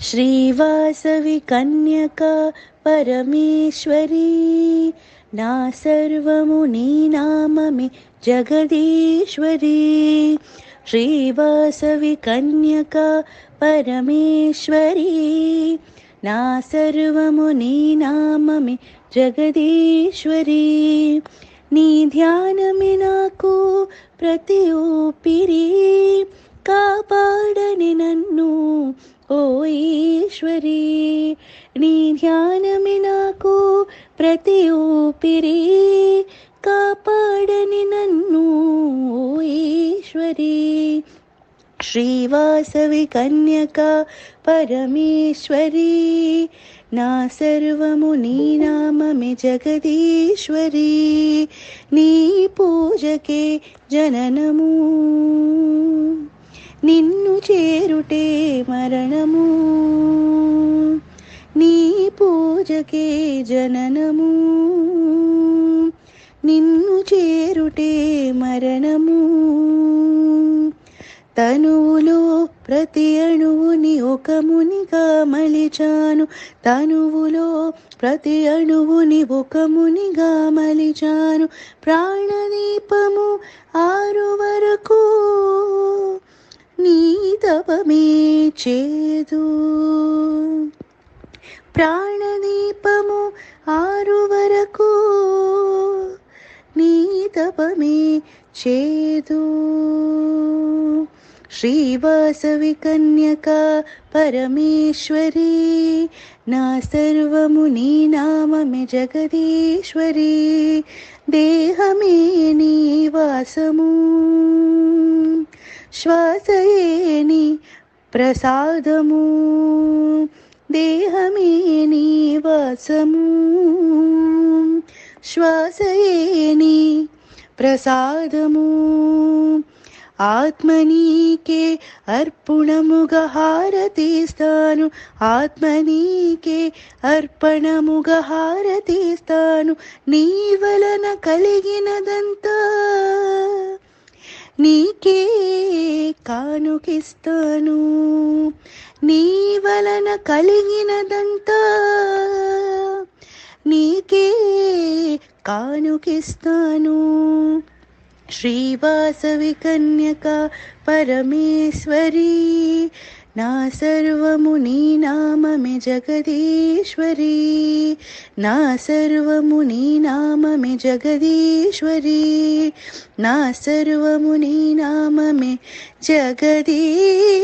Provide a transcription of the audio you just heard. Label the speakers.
Speaker 1: श्रीवासवि कन्यका परमेश्वरी ना सर्वमुनीनाममे जगदीश्वरी। श्रीवासवि कन्यका परमेश्वरी ना सर्वमुनीनाममे जगदीश्वरी। నీ ధ్యానమే నాకు ప్రతి ఊపిరి, కాపాడని నన్ను ఓ ఈశ్వరి। నీ ధ్యానమే నాకు ప్రతి ఊపిరి, కాపాడని నన్ను ఓ ఈశ్వరి। श्रीवासवि कन्यका परमेश्वरी ना सर्वमुनीनाममे जगदीश्वरी। నీ పూజకే జననము, నిన్ను చేరుటే మరణము। నీ పూజకే జననము, నిన్ను చేరుటే మరణము। తనువులో ప్రతి అణువుని ఒక మునిగా మలిచాను, తనువులో ప్రతి అణువుని ఒక మునిగా మలిచాను। ప్రాణదీపము ఆరు వరకు నీ తపమే చేదు, ప్రాణదీపము ఆరు వరకు నీ తపమే చేదు। श्रीवासवि कन्यका परमेश्वरी ना सर्वमुनीनाममे जगदीश्वरी। देहमे నీ వాసము, శ్వాసయే నీ ప్రసాదము। దేహమే నీ వాసము, శ్వాసయే నీ ప్రసాదము। ఆత్మనీకే అర్పణముగా హారతిస్తాను, ఆత్మనీకే అర్పణముగా హారతిస్తాను। నీ వలన కలిగినదంతా నీకే కానుకిస్తాను, నీ వలన కలిగినదంతా నీకే కానుకిస్తాను। श्रीवासवि कन्यका परमेश्वरी ना सर्वमुनीनाममे जगदीश्वरी, ना सर्वमुनीनाममे जगदीश्वरी, ना सर्वमुनीनाममे जगदीश्वरी।